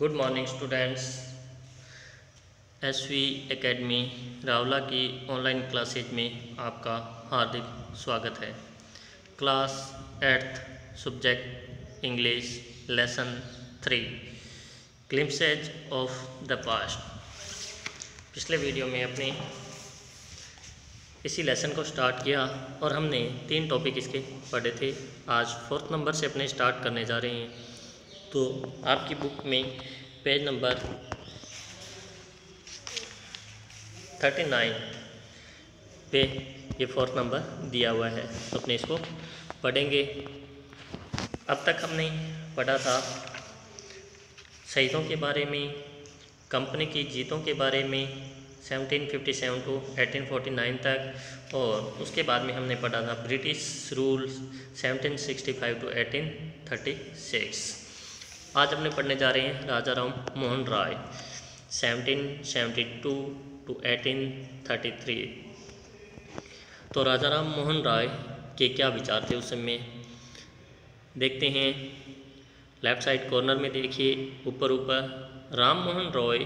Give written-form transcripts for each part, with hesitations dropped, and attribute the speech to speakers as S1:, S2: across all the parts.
S1: Good morning students. SV academy Rawla की online classes में आपका हार्दिक स्वागत है। Class 8th subject English lesson 3 glimpses of the past. पिछले वीडियो में अपने इसी लेसन को स्टार्ट किया और हमने 3 टॉपिक इसके पढ़े थे। आज 4th नंबर से अपने स्टार्ट करने जा रहे हैं। तो आपकी बुक में पेज नंबर 39 पे ये 4th नंबर दिया हुआ है, तो अपने इसको पढ़ेंगे। अब तक हमने पढ़ा था शहीदों के बारे में, कंपनी की जीतों के बारे में 1757 टू 1849 तक, और उसके बाद में हमने पढ़ा था ब्रिटिश रूल्स 1765 टू 1836। आज अपने पढ़ने जा रहे हैं राजा राम मोहन राय 1772 टू 1833। तो राजा राम मोहन राय के क्या विचार थे उस समय देखते हैं। लेफ्ट साइड कॉर्नर में देखिए ऊपर Ram Mohan Roy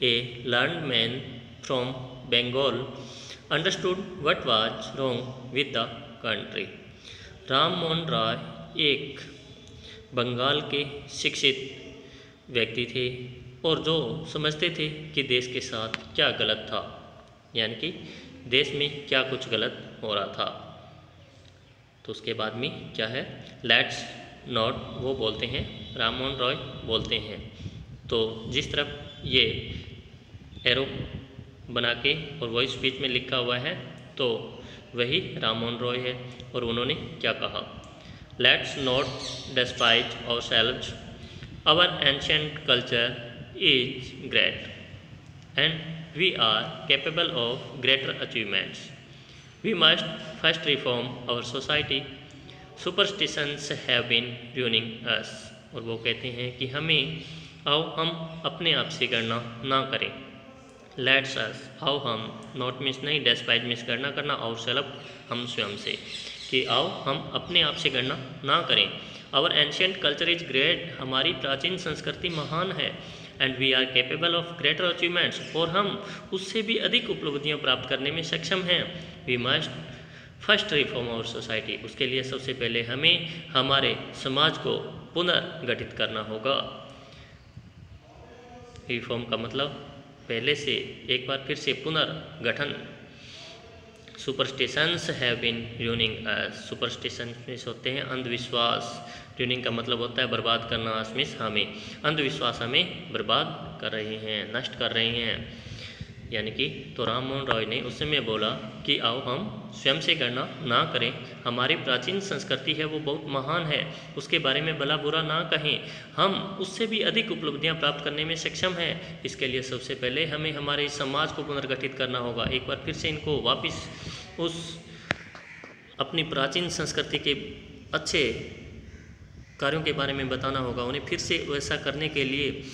S1: a learned man from Bengal understood what was wrong with the country. Ram Mohan Rai एक बंगाल के शिक्षित व्यक्ति थे और जो समझते थे कि देश के साथ क्या गलत था, यानी कि देश में क्या कुछ गलत हो रहा था। तो उसके बाद में क्या है, लेट्स नॉट वो बोलते हैं, राम मोहन रॉय बोलते हैं। तो जिस तरफ ये एरो बना के और वॉइस स्पीच में लिखा हुआ है तो वही राम मोहन रॉय है। और उन्होंने क्या कहा, Let's not despise ourselves. Our ancient culture is great, and we are capable of greater achievements. We must first reform our society. Superstitions have been ruining us. और वो कहते हैं कि आओ हम अपने आप से गणना ना करें। Let's us, आओ हम, नॉट मिस नहीं, डेस्पाइज मिस करना और सेल्फ हम स्वयं से, कि आओ हम अपने आप से गणना ना करें। Our ancient culture is great, हमारी प्राचीन संस्कृति महान है। And we are capable of greater achievements, और हम उससे भी अधिक उपलब्धियां प्राप्त करने में सक्षम हैं। We must first reform our society, उसके लिए सबसे पहले हमें हमारे समाज को पुनर्गठित करना होगा। रिफॉर्म का मतलब पहले से एक बार फिर से पुनर्गठन। Superstitions have been ruining us, superstition means होते हैं अंधविश्वास। रूइनिंग का मतलब होता है बर्बाद करना, अस मीन्स हमें, अंधविश्वास हमें बर्बाद कर रहे हैं, नष्ट कर रहे हैं। यानी कि तो राम मोहन रॉय ने उस समय बोला कि आओ हम स्वयं से गणना ना करें, हमारी प्राचीन संस्कृति है वो बहुत महान है, उसके बारे में भला बुरा ना कहें, हम उससे भी अधिक उपलब्धियां प्राप्त करने में सक्षम हैं। इसके लिए सबसे पहले हमें हमारे समाज को पुनर्गठित करना होगा। एक बार फिर से इनको वापस उस अपनी प्राचीन संस्कृति के अच्छे कार्यों के बारे में बताना होगा, उन्हें फिर से वैसा करने के लिए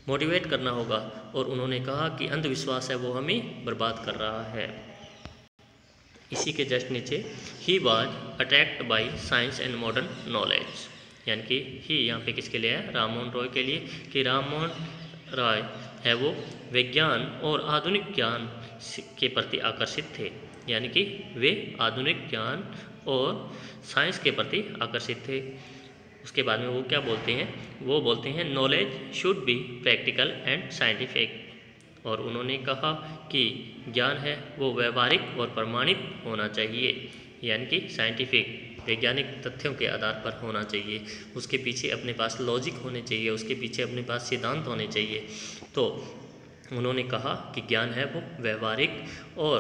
S1: मोटिवेट करना होगा। और उन्होंने कहा कि अंधविश्वास है वो हमें बर्बाद कर रहा है। इसी के जस्ट नीचे he was attract by science and modern knowledge, यानी कि ही यहाँ पे किसके लिए है, राम मोहन रॉय के लिए, कि राम मोहन रॉय है वो विज्ञान और आधुनिक ज्ञान के प्रति आकर्षित थे। यानी कि वे आधुनिक ज्ञान और साइंस के प्रति आकर्षित थे। उसके बाद में वो क्या बोलते हैं, वो बोलते हैं knowledge should be practical and scientific. और उन्होंने कहा कि ज्ञान है वो व्यवहारिक और प्रमाणित होना चाहिए, यानी कि साइंटिफिक, वैज्ञानिक तथ्यों के आधार पर होना चाहिए। उसके पीछे अपने पास लॉजिक होने चाहिए, उसके पीछे अपने पास सिद्धांत होने चाहिए। तो उन्होंने कहा कि ज्ञान है वो व्यवहारिक और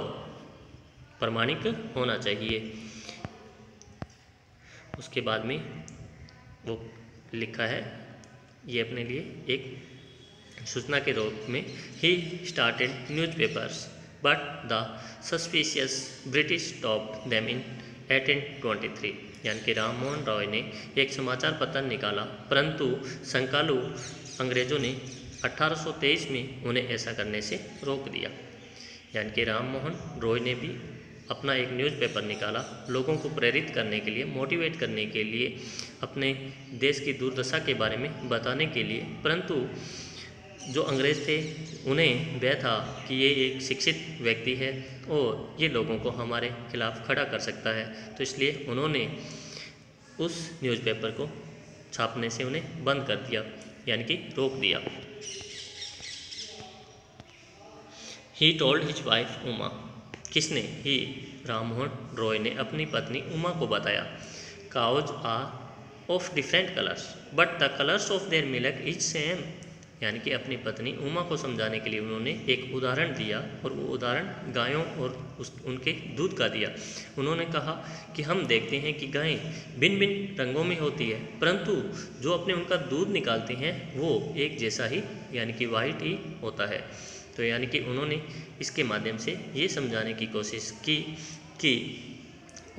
S1: प्रमाणिक होना चाहिए। उसके बाद में वो लिखा है, ये अपने लिए एक सूचना के रूप में, he started newspapers but the suspicious British stopped them in 1823। यानी कि राम मोहन रॉय ने एक समाचार पत्र निकाला, परंतु संकालू अंग्रेज़ों ने 1823 में उन्हें ऐसा करने से रोक दिया। यानी कि राम मोहन रॉय ने भी अपना एक न्यूज़पेपर निकाला लोगों को प्रेरित करने के लिए, मोटिवेट करने के लिए, अपने देश की दुर्दशा के बारे में बताने के लिए। परंतु जो अंग्रेज़ थे उन्हें वह था कि ये एक शिक्षित व्यक्ति है और ये लोगों को हमारे खिलाफ खड़ा कर सकता है, तो इसलिए उन्होंने उस न्यूज़पेपर को छापने से उन्हें बंद कर दिया, यानी कि रोक दिया। He told his wife Uma, किसने? ही राममोहन रॉय ने अपनी पत्नी उमा को बताया। Cows are of different colours but the colours of their milk is same, यानी कि अपनी पत्नी उमा को समझाने के लिए उन्होंने एक उदाहरण दिया और वो उदाहरण गायों और उनके दूध का दिया। उन्होंने कहा कि हम देखते हैं कि गायें भिन्न भिन्न रंगों में होती है, परंतु जो अपने उनका दूध निकालते हैं वो एक जैसा ही, यानी कि वाइट ही होता है। तो यानी कि उन्होंने इसके माध्यम से ये समझाने की कोशिश की कि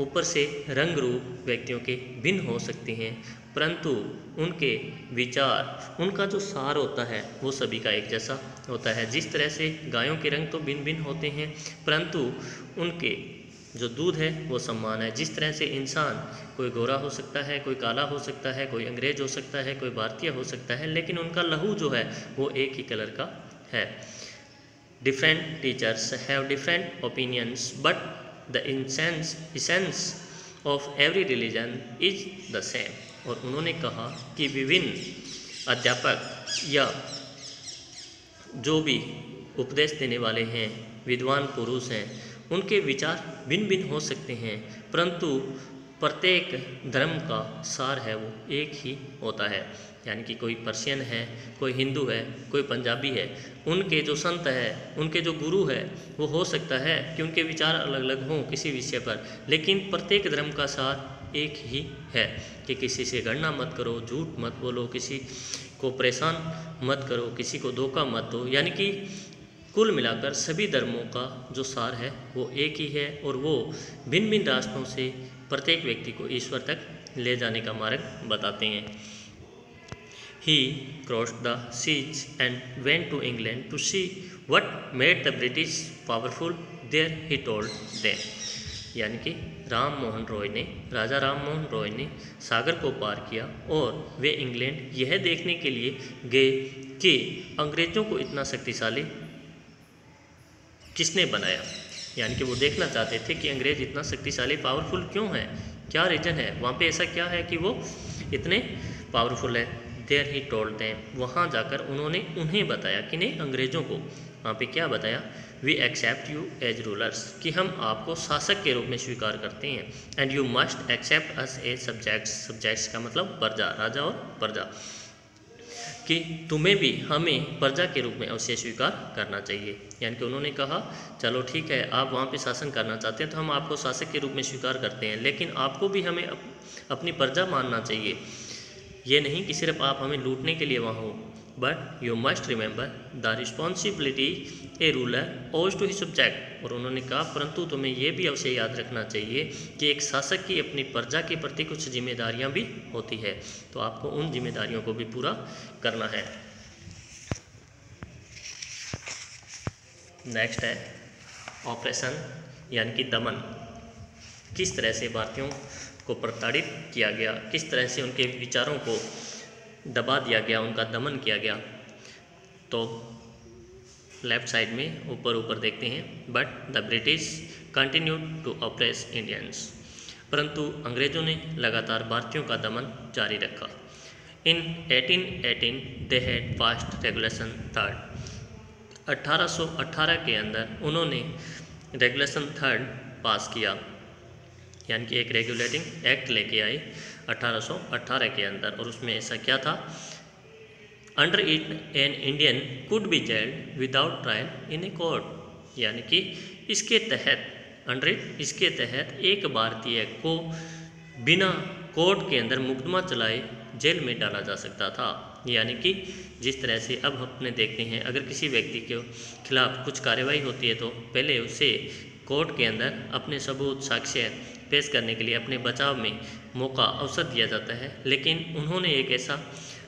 S1: ऊपर से रंग रूप व्यक्तियों के भिन्न हो सकते हैं, परंतु उनके विचार, उनका जो सार होता है वो सभी का एक जैसा होता है। जिस तरह से गायों के रंग तो भिन्न भिन्न होते हैं, परंतु उनके जो दूध है वो समान है। जिस तरह से इंसान, कोई गोरा हो सकता है, कोई काला हो सकता है, कोई अंग्रेज हो सकता है, कोई भारतीय हो सकता है, लेकिन उनका लहू जो है वो एक ही कलर का है। Different teachers have different opinions but the essence of every religion is the same. और उन्होंने कहा कि विभिन्न अध्यापक या जो भी उपदेश देने वाले हैं, विद्वान पुरुष हैं, उनके विचार भिन्न भिन्न हो सकते हैं, परंतु प्रत्येक धर्म का सार है वो एक ही होता है। यानी कि कोई पर्शियन है, कोई हिंदू है, कोई पंजाबी है, उनके जो संत है, उनके जो गुरु है, वो हो सकता है कि उनके विचार अलग अलग हों किसी विषय पर, लेकिन प्रत्येक धर्म का सार एक ही है कि किसी से घृणा मत करो, झूठ मत बोलो, किसी को परेशान मत करो, किसी को धोखा मत दो। यानी कि कुल मिलाकर सभी धर्मों का जो सार है वो एक ही है और वो भिन्न भिन्न रास्तों से प्रत्येक व्यक्ति को ईश्वर तक ले जाने का मार्ग बताते हैं। He crossed the seas and went to England to see what made the British powerful. There he told them. यानी कि राजा राममोहन रॉय ने सागर को पार किया और वे इंग्लैंड यह देखने के लिए गए कि अंग्रेज़ों को इतना शक्तिशाली किसने बनाया। यानी कि वो देखना चाहते थे कि अंग्रेज़ इतना शक्तिशाली पावरफुल क्यों है, क्या रीज़न है, वहाँ पे ऐसा क्या है कि वो इतने पावरफुल है। देयर ही टोल्ड देम, वहाँ जाकर उन्होंने उन्हें बताया कि नहीं, अंग्रेज़ों को वहाँ पे क्या बताया, we accept you as rulers, कि हम आपको शासक के रूप में स्वीकार करते हैं, and you must accept us as subjects, subjects का मतलब प्रजा, राजा और प्रजा, कि तुम्हें भी हमें प्रजा के रूप में अवश्य स्वीकार करना चाहिए। यानी कि उन्होंने कहा चलो ठीक है, आप वहाँ पे शासन करना चाहते हैं तो हम आपको शासक के रूप में स्वीकार करते हैं, लेकिन आपको भी हमें अपनी प्रजा मानना चाहिए। ये नहीं कि सिर्फ आप हमें लूटने के लिए वहाँ हो, but you must remember the responsibility A ruler ओज टू हिज सब्जेक्ट। और उन्होंने कहा परंतु तुम्हें ये भी अवश्य याद रखना चाहिए कि एक शासक की अपनी प्रजा के प्रति कुछ जिम्मेदारियां भी होती है, तो आपको उन जिम्मेदारियों को भी पूरा करना है। नेक्स्ट है ऑपरेशन, यानी कि दमन। किस तरह से भारतीयों को प्रताड़ित किया गया, किस तरह से उनके विचारों को दबा दिया गया, उनका दमन किया गया। तो लेफ्ट साइड में ऊपर देखते हैं, but the British continued to oppress Indians, परंतु अंग्रेज़ों ने लगातार भारतीयों का दमन जारी रखा। In 1818 they had passed regulation 3rd, 1818 के अंदर उन्होंने रेगुलेशन 3rd पास किया, यानी कि एक रेगुलेटिंग एक्ट लेके आए 1818 के अंदर। और उसमें ऐसा क्या था, under it an Indian could be gelled without trial in a court, यानी कि इसके तहत इसके तहत एक भारतीय को बिना कोर्ट के अंदर मुकदमा चलाए जेल में डाला जा सकता था। यानी कि जिस तरह से अब अपने देखते हैं, अगर किसी व्यक्ति के खिलाफ कुछ कार्रवाई होती है तो पहले उसे कोर्ट के अंदर अपने सबूत साक्ष्य पेश करने के लिए अपने बचाव में मौका अवसर दिया जाता है, लेकिन उन्होंने एक ऐसा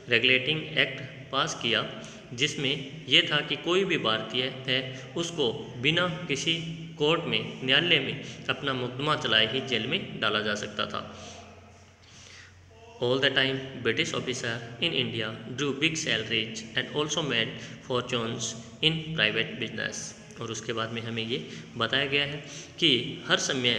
S1: रेगुलेटिंग एक्ट पास किया, जिसमें यह था कि कोई भी भारतीय है उसको बिना किसी कोर्ट में, न्यायालय में अपना मुकदमा चलाए ही जेल में डाला जा सकता था। All the time, British officers in India drew big salaries and also made fortunes in private business। और उसके बाद में हमें ये बताया गया है कि हर समय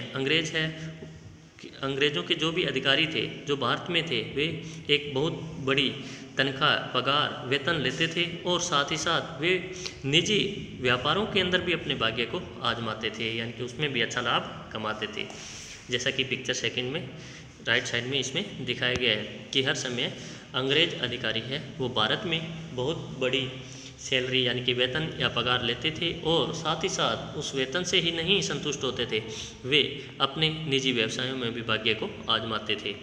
S1: अंग्रेज़ों के जो भी अधिकारी थे जो भारत में थे, वे एक बहुत बड़ी तनख्वाह, पगार, वेतन लेते थे और साथ ही साथ वे निजी व्यापारों के अंदर भी अपने भाग्य को आजमाते थे, यानी कि उसमें भी अच्छा लाभ कमाते थे। जैसा कि पिक्चर सेकंड में राइट साइड में इसमें दिखाया गया है कि हर समय अंग्रेज अधिकारी है वो भारत में बहुत बड़ी सैलरी यानी कि वेतन या पगार लेते थे और साथ ही साथ उस वेतन से ही नहीं संतुष्ट होते थे, वे अपने निजी व्यवसायों में भी भाग्य को आजमाते थे।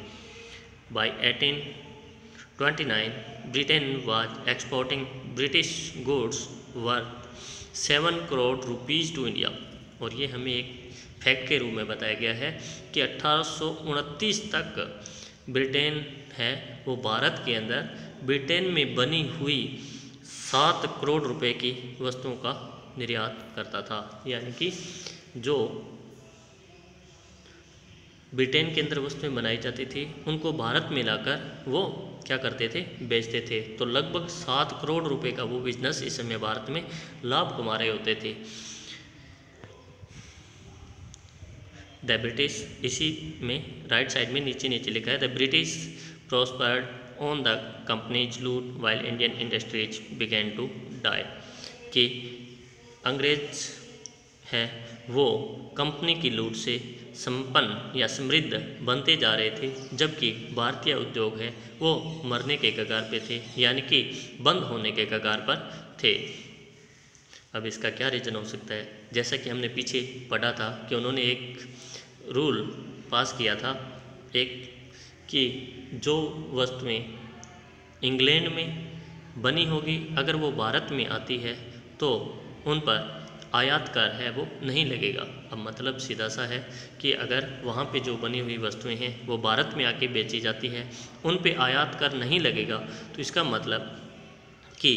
S1: By 1829 Britain was exporting British goods worth 7 crore rupees to India. और ये हमें एक फैक्ट के रूप में बताया गया है कि 1829 तक ब्रिटेन है वो भारत के अंदर ब्रिटेन में बनी हुई 7 करोड़ रुपए की वस्तुओं का निर्यात करता था, यानी कि जो ब्रिटेन के अंदर वस्तुएं बनाई जाती थी उनको भारत में लाकर वो क्या करते थे, बेचते थे। तो लगभग 7 करोड़ रुपए का वो बिजनेस इस समय भारत में लाभ कमा रहे होते थे। द ब्रिटिश, इसी में राइट साइड में नीचे नीचे लिखा है, the British prospered on the company's loot while Indian industries began to die. कि अंग्रेज हैं वो कंपनी की लूट से संपन्न या समृद्ध बनते जा रहे थे, जबकि भारतीय उद्योग है वो मरने के कगार पे थे, यानी कि बंद होने के कगार पर थे। अब इसका क्या रीज़न हो सकता है? जैसा कि हमने पीछे पढ़ा था कि उन्होंने एक रूल पास किया था एक, कि जो वस्तुएं इंग्लैंड में बनी होगी अगर वो भारत में आती है तो उन पर आयात कर है वो नहीं लगेगा। अब मतलब सीधा सा है कि अगर वहाँ पे जो बनी हुई वस्तुएं हैं वो भारत में आके बेची जाती है, उन पे आयात कर नहीं लगेगा, तो इसका मतलब कि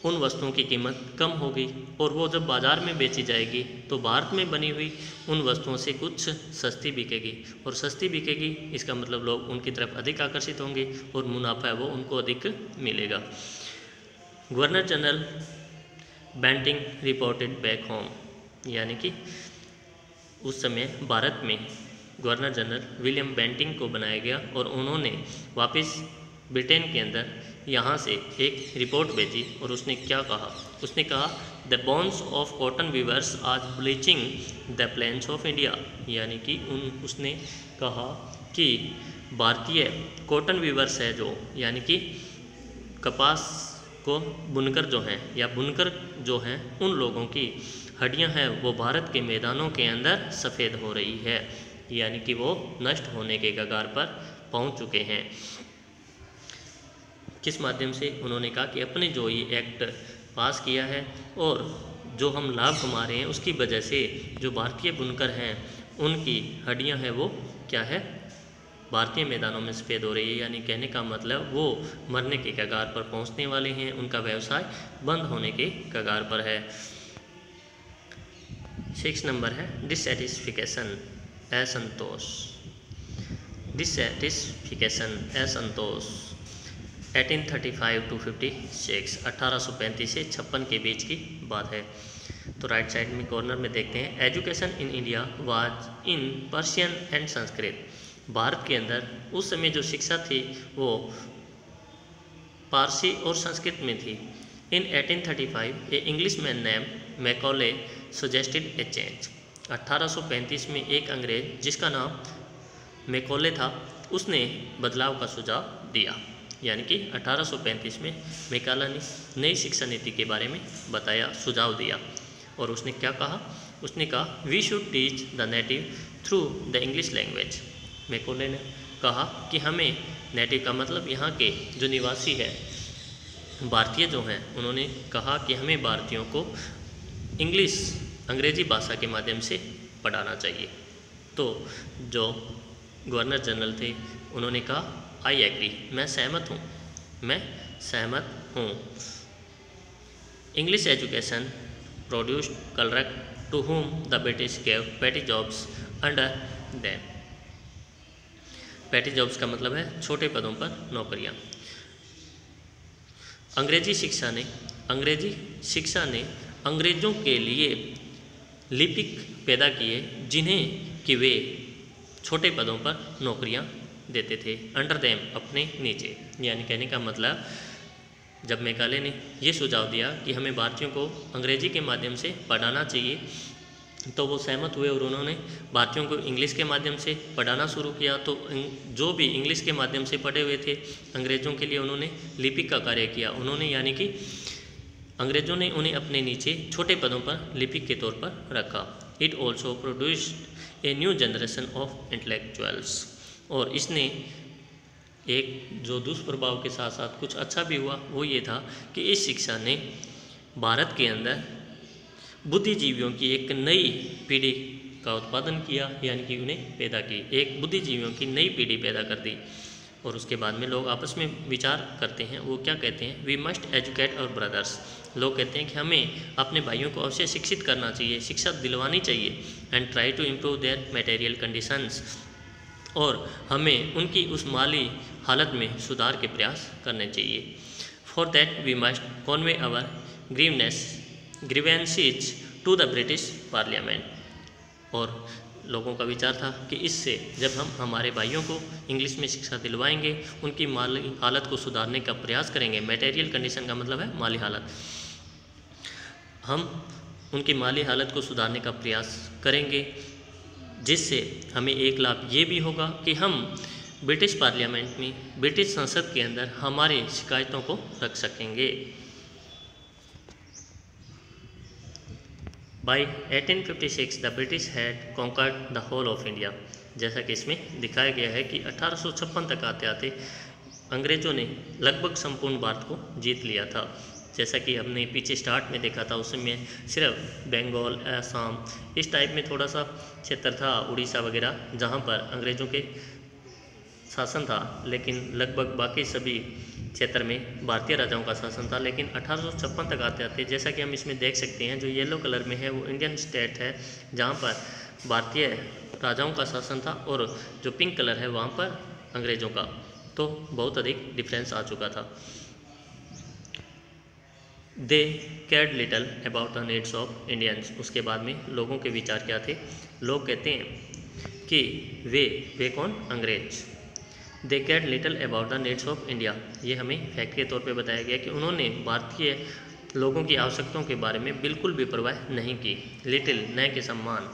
S1: उन वस्तुओं की कीमत कम होगी और वो जब बाज़ार में बेची जाएगी तो भारत में बनी हुई उन वस्तुओं से कुछ सस्ती बिकेगी, और सस्ती बिकेगी इसका मतलब लोग उनकी तरफ अधिक आकर्षित होंगे और मुनाफा है वो उनको अधिक मिलेगा। Governor general Bentinck reported back home, यानी कि उस समय भारत में गवर्नर जनरल विलियम बेंटिंग को बनाया गया और उन्होंने वापस ब्रिटेन के अंदर यहाँ से एक रिपोर्ट भेजी और उसने क्या कहा, उसने कहा the bones of cotton weavers are bleaching the plains of India, यानी कि उसने कहा कि भारतीय कॉटन वीवर्स है जो, यानी कि कपास को बुनकर जो हैं या बुनकर जो हैं उन लोगों की हड्डियां हैं वो भारत के मैदानों के अंदर सफ़ेद हो रही है, यानी कि वो नष्ट होने के कगार पर पहुंच चुके हैं। किस माध्यम से? उन्होंने कहा कि अपने जो ये एक्ट पास किया है और जो हम लाभ कमा रहे हैं उसकी वजह से जो भारतीय बुनकर हैं उनकी हड्डियां हैं वो क्या है, भारतीय मैदानों में सफ़ेद हो रही है, यानी कहने का मतलब वो मरने के कगार पर पहुंचने वाले हैं, उनका व्यवसाय बंद होने के कगार पर है। 6 नंबर है डिससैटिस्फिकेशन, असंतोष। डिससैटिस्फिकेशन, असंतोष 1835 to 56, 1835 से 56 के बीच की बात है। तो राइट साइड में कॉर्नर में देखते हैं, education in India was in Persian and Sanskrit. Bharat के अंदर उस समय जो शिक्षा थी वो पारसी और संस्कृत में थी। In 1835 a English man name Macaulay suggested a change. 1835 में एक अंग्रेज जिसका नाम मैकॉले था उसने बदलाव का सुझाव दिया, यानी कि 1835 में मैकाले ने नई शिक्षा नीति के बारे में बताया, सुझाव दिया। और उसने क्या कहा? उसने कहा we should teach the native through the English language. Macaulay ने कहा कि हमें, नेटिव का मतलब यहाँ के जो निवासी है भारतीय जो हैं, उन्होंने कहा कि हमें भारतीयों को इंग्लिश, अंग्रेज़ी भाषा के माध्यम से पढ़ाना चाहिए। तो जो गवर्नर जनरल थे उन्होंने कहा आई एग्री, मैं सहमत हूँ, मैं सहमत हूँ। English education produced clerk to whom the British gave petty jobs under them। petty jobs का मतलब है छोटे पदों पर नौकरियाँ। अंग्रेजी शिक्षा ने अंग्रेज़ों के लिए लिपिक पैदा किए जिन्हें कि वे छोटे पदों पर नौकरियां देते थे। अंडर देम अपने नीचे, यानी कहने का मतलब जब मैकाले ने ये सुझाव दिया कि हमें भारतीयों को अंग्रेजी के माध्यम से पढ़ाना चाहिए तो वो सहमत हुए और उन्होंने भारतीयों को इंग्लिश के माध्यम से पढ़ाना शुरू किया। तो जो भी इंग्लिश के माध्यम से पढ़े हुए थे अंग्रेज़ों के लिए उन्होंने लिपिक का कार्य किया। उन्होंने यानी कि अंग्रेज़ों ने उन्हें अपने नीचे छोटे पदों पर लिपिक के तौर पर रखा। It also produced a new generation of intellectuals. और इसने एक जो दुष्प्रभाव के साथ साथ कुछ अच्छा भी हुआ वो ये था कि इस शिक्षा ने भारत के अंदर बुद्धिजीवियों की एक नई पीढ़ी का उत्पादन किया, यानी कि उन्हें पैदा की, एक बुद्धिजीवियों की नई पीढ़ी पैदा कर दी। और उसके बाद में लोग आपस में विचार करते हैं, वो क्या कहते हैं, we must educate our brothers. लोग कहते हैं कि हमें अपने भाइयों को अवश्य शिक्षित करना चाहिए, शिक्षा दिलवानी चाहिए। And try to improve their material conditions, और हमें उनकी उस माली हालत में सुधार के प्रयास करने चाहिए। For that we must convey our grievances to the British parliament. और लोगों का विचार था कि इससे जब हम हमारे भाइयों को इंग्लिश में शिक्षा दिलवाएंगे, उनकी माली हालत को सुधारने का प्रयास करेंगे। मटेरियल कंडीशन का मतलब है माली हालत। हम उनकी माली हालत को सुधारने का प्रयास करेंगे, जिससे हमें एक लाभ ये भी होगा कि हम ब्रिटिश पार्लियामेंट में, ब्रिटिश संसद के अंदर हमारी शिकायतों को रख सकेंगे। By 1856 the British had conquered the whole of India. जैसा कि इसमें दिखाया गया है कि 1856 तक आते आते अंग्रेज़ों ने लगभग संपूर्ण भारत को जीत लिया था। जैसा कि हमने पीछे स्टार्ट में देखा था, उसमें सिर्फ बंगाल, असम इस टाइप में थोड़ा सा क्षेत्र था, उड़ीसा वगैरह, जहाँ पर अंग्रेज़ों के शासन था, लेकिन लगभग बाकी सभी क्षेत्र में भारतीय राजाओं का शासन था। लेकिन 1856 तक आते आते, जैसा कि हम इसमें देख सकते हैं, जो येलो कलर में है वो इंडियन स्टेट है जहाँ पर भारतीय राजाओं का शासन था, और जो पिंक कलर है वहाँ पर अंग्रेज़ों का। तो बहुत अधिक डिफरेंस आ चुका था। They cared little about the needs of Indians. उसके बाद में लोगों के विचार क्या थे? लोग कहते हैं कि वे कौन? अंग्रेज। They cared little about the needs of India. ये हमें फैक्ट के तौर पे बताया गया कि उन्होंने भारतीय लोगों की आवश्यकताओं के बारे में बिल्कुल भी परवाह नहीं की। लिटिल न के सम्मान।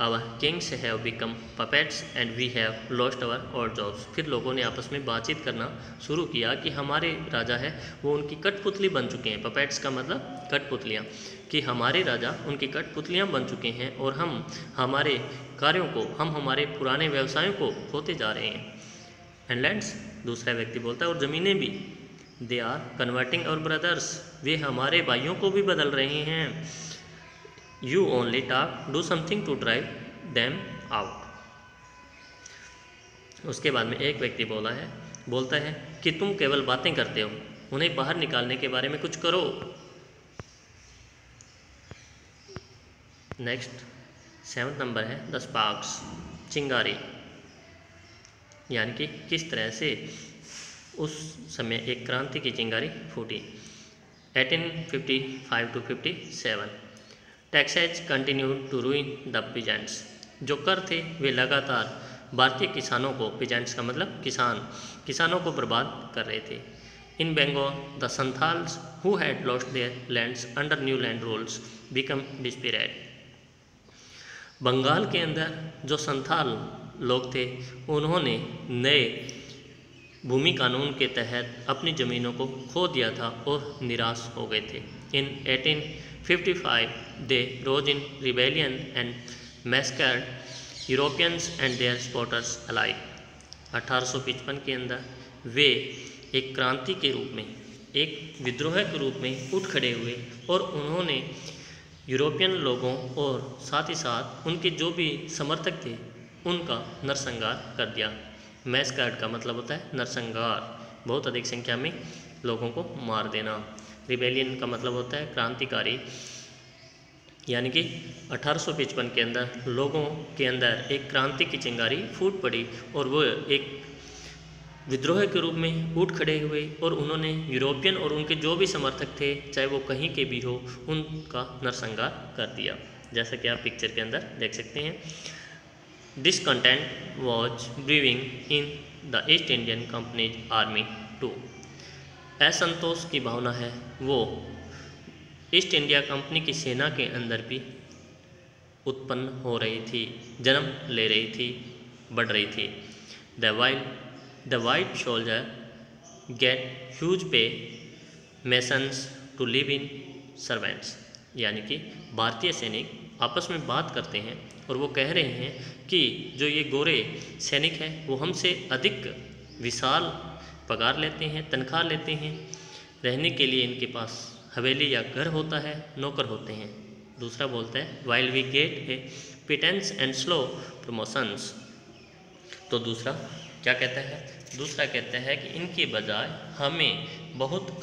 S1: Our kings have become puppets and we have lost our old jobs. फिर लोगों ने आपस में बातचीत करना शुरू किया कि हमारे राजा है वो उनकी कठपुतली बन चुके हैं। पपेट्स का मतलब कठपुतलियाँ, कि हमारे राजा उनकी कठपुतलियाँ बन चुके हैं और हम हमारे कार्यों को, हम हमारे पुराने व्यवसायों को खोते जा रहे हैं। एंड लैंड्स, दूसरा व्यक्ति बोलता है, और ज़मीनें भी, they are converting our brothers, वे हमारे भाइयों को भी बदल रहे हैं। You only talk, do something to drive them out. उसके बाद में एक व्यक्ति बोलता है कि तुम केवल बातें करते हो, उन्हें बाहर निकालने के बारे में कुछ करो। नेक्स्ट 7th नंबर है द स्पार्क्स, चिंगारी, यानी कि किस तरह से उस समय एक क्रांति की चिंगारी फूटी। 1855 to 57 taxes continued to ruin the peasants. जो कर थे वे लगातार भारतीय किसानों को, पीजेंट्स का मतलब किसानों को बर्बाद कर रहे थे। In Bengal the Santhals who had lost their lands under new land rules become desperate. Bengal के अंदर जो संथाल लोग थे उन्होंने नए भूमि कानून के तहत अपनी ज़मीनों को खो दिया था और निराश हो गए थे। In 1855 they rose in rebellion and massacred Europeans and their supporters alike. 1855 के अंदर वे एक क्रांति के रूप में, एक विद्रोह के रूप में उठ खड़े हुए और उन्होंने यूरोपियन लोगों और साथ ही साथ उनके जो भी समर्थक थे उनका नरसंहार कर दिया। मैस्कर्ड का मतलब होता है नरसंहार। बहुत अधिक संख्या में लोगों को मार देना। रिबेलियन का मतलब होता है क्रांतिकारी, यानी कि 1855 के अंदर लोगों के अंदर एक क्रांति की चिंगारी फूट पड़ी और वो एक विद्रोह के रूप में उठ खड़े हुए और उन्होंने यूरोपियन और उनके जो भी समर्थक थे, चाहे वो कहीं के भी हो, उनका नरसंहार कर दिया, जैसा कि आप पिक्चर के अंदर देख सकते हैं। Discontent was brewing in the East Indian company's army too. असंतोष की भावना है वो ईस्ट इंडिया कंपनी की सेना के अंदर भी उत्पन्न हो रही थी, जन्म ले रही थी, बढ़ रही थी। The white soldier get huge pay, mansions to live in servants, यानी कि भारतीय सैनिक आपस में बात करते हैं और वो कह रहे हैं कि जो ये गोरे सैनिक हैं वो हमसे अधिक विशाल पगार लेते हैं, तनख्वाह लेते हैं, रहने के लिए इनके पास हवेली या घर होता है, नौकर होते हैं। दूसरा बोलता है while we get a pittance and slow promotions. तो दूसरा क्या कहता है? दूसरा कहता है कि इनके बजाय हमें बहुत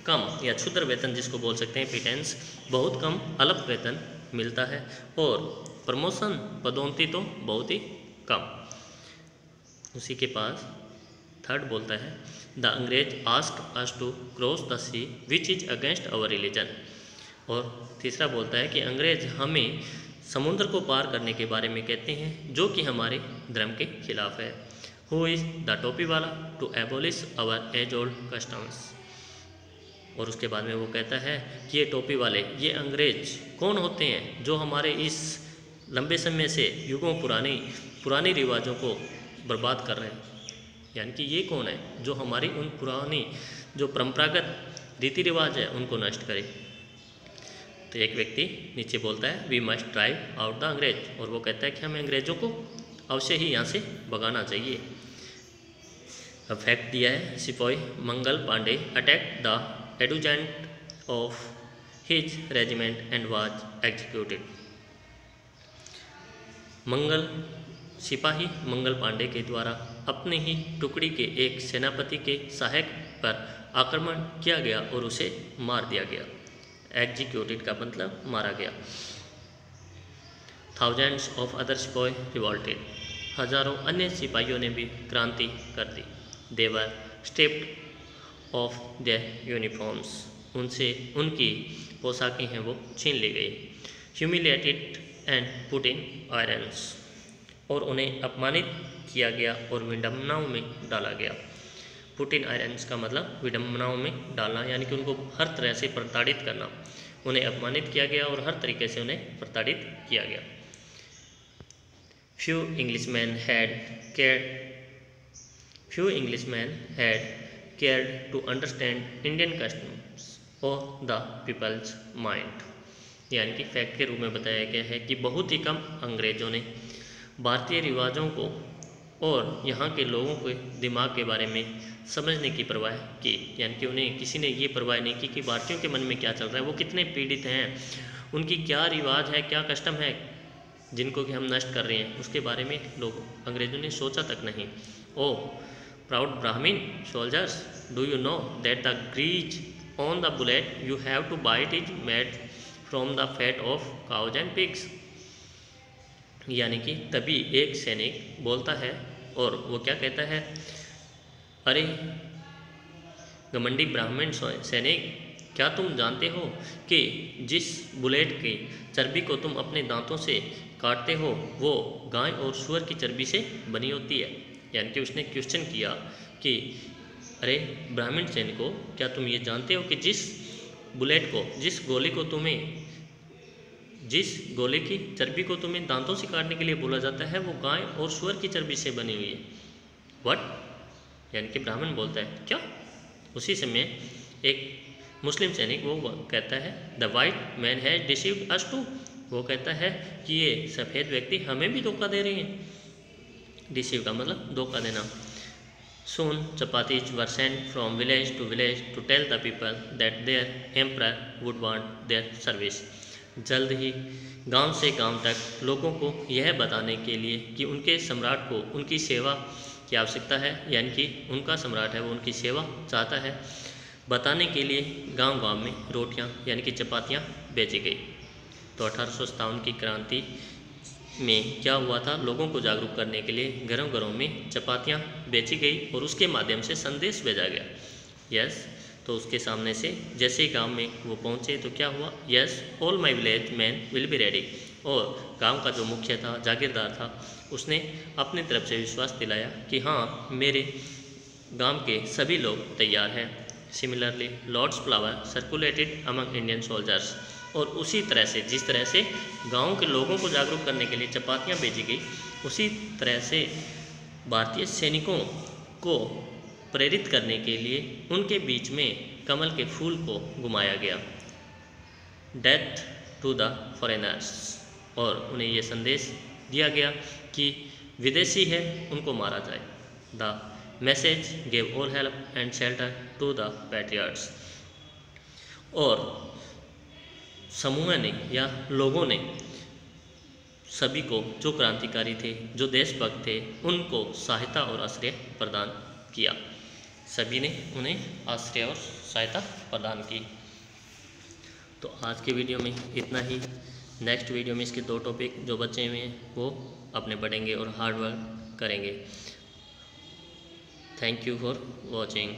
S1: कम या क्षुद्र वेतन जिसको बोल सकते हैं पिटेंस, बहुत कम अल्प वेतन मिलता है और प्रमोशन पदोन्नति तो बहुत ही कम। उसी के पास थर्ड बोलता है द अंग्रेज ask us to cross the sea which is against our religion. और तीसरा बोलता है कि अंग्रेज हमें समुद्र को पार करने के बारे में कहते हैं जो कि हमारे धर्म के खिलाफ है। हु इज़ द टोपी वाला to abolish our age old customs. और उसके बाद में वो कहता है कि ये टोपी वाले, ये अंग्रेज कौन होते हैं जो हमारे इस लंबे समय से युगों पुरानी रिवाजों को बर्बाद कर रहे हैं, यानी कि ये कौन है जो हमारी उन पुरानी जो परंपरागत रीति रिवाज है उनको नष्ट करे। तो एक व्यक्ति नीचे बोलता है we must drive out the अंग्रेज, और वो कहता है कि हमें अंग्रेजों को अवश्य ही यहाँ से भगाना चाहिए। अब फैक्ट दिया है सिपाही Mangal Pandey attack the adjutant of his regiment and was executed. सिपाही मंगल पांडे के द्वारा अपने ही टुकड़ी के एक सेनापति के सहायक पर आक्रमण किया गया और उसे मार दिया गया। एग्जीक्यूटेड का मतलब मारा गया। थाउजेंड्स ऑफ अदर सिपाही रिवॉल्टेड, हजारों अन्य सिपाहियों ने भी क्रांति कर दी। दे वर स्ट्रिप्ड ऑफ देयर यूनिफॉर्म्स, उनसे उनकी पोशाकें हैं वो छीन ली गई। Humiliated and put in irons, और उन्हें अपमानित किया गया और विडंबनाओं में डाला गया। पुट इन आयरन्स का मतलब विडंबनाओं में डालना, यानी कि उनको हर तरह से प्रताड़ित करना। उन्हें अपमानित किया गया और हर तरीके से उन्हें प्रताड़ित किया गया। Few Englishmen had cared to understand Indian customs or the people's mind, यानी कि फैक्ट के रूप में बताया गया है कि बहुत ही कम अंग्रेजों ने भारतीय रिवाजों को और यहाँ के लोगों के दिमाग के बारे में समझने की परवाह की, यानी कि उन्हें किसी ने ये परवाह नहीं की कि भारतीयों के मन में क्या चल रहा है, वो कितने पीड़ित हैं, उनकी क्या रिवाज है, क्या कस्टम है जिनको कि हम नष्ट कर रहे हैं, उसके बारे में लोग अंग्रेजों ने सोचा तक नहीं। O proud Brahmin soldiers, do you know that the grease on the bullet you have to bite is made from the fat of cows and pigs. यानी कि तभी एक सैनिक बोलता है और वो क्या कहता है, अरे घमंडी ब्राह्मण सैनिक, क्या तुम जानते हो कि जिस बुलेट की चर्बी को तुम अपने दांतों से काटते हो वो गाय और सूअर की चर्बी से बनी होती है। यानी कि उसने क्वेश्चन किया कि अरे ब्राह्मण सैनिकों, क्या तुम ये जानते हो कि जिस बुलेट को, जिस गोले की चर्बी को तुम्हें दांतों से काटने के लिए बोला जाता है वो गाय और सूअर की चर्बी से बनी हुई है। व्हाट, यानी कि ब्राह्मण बोलता है क्या? उसी समय एक मुस्लिम सैनिक वो कहता है the white man has deceived us too, वो कहता है कि ये सफ़ेद व्यक्ति हमें भी धोखा दे रहे हैं। डिसीव का मतलब धोखा देना। Soon chapatis were sent from village to village to tell the people that their emperor would want their service. जल्द ही गांव से गांव तक लोगों को यह बताने के लिए कि उनके सम्राट को उनकी सेवा की आवश्यकता है, यानी कि उनका सम्राट है वो उनकी सेवा चाहता है, बताने के लिए गांव-गांव में रोटियां यानी कि चपातियां बेची गई। तो 1857 की क्रांति में क्या हुआ था, लोगों को जागरूक करने के लिए घरों घरों में चपातियां बेची गई और उसके माध्यम से संदेश भेजा गया। यस, तो उसके सामने से जैसे ही गांव में वो पहुंचे तो क्या हुआ, yes all my village man will be ready. और गांव का जो मुखिया था, जागीरदार था, उसने अपनी तरफ से विश्वास दिलाया कि हाँ मेरे गांव के सभी लोग तैयार हैं। Similarly lotus flower circulated among Indian soldiers. और उसी तरह से जिस तरह से गांव के लोगों को जागरूक करने के लिए चपातियां भेजी गई, उसी तरह से भारतीय सैनिकों को प्रेरित करने के लिए उनके बीच में कमल के फूल को घुमाया गया, डेथ टू द फॉरेनर्स। और उन्हें ये संदेश दिया गया कि विदेशी है उनको मारा जाए। The message gave all help and shelter to the patriots. और समूह ने या लोगों ने सभी को, जो क्रांतिकारी थे, जो देशभक्त थे, उनको सहायता और आश्रय प्रदान किया। सभी ने उन्हें आश्रय और सहायता प्रदान की। तो आज के वीडियो में इतना ही। नेक्स्ट वीडियो में इसके 2 टॉपिक जो बचे हुए हैं वो अपने पढ़ेंगे और हार्ड वर्क करेंगे। Thank you for watching.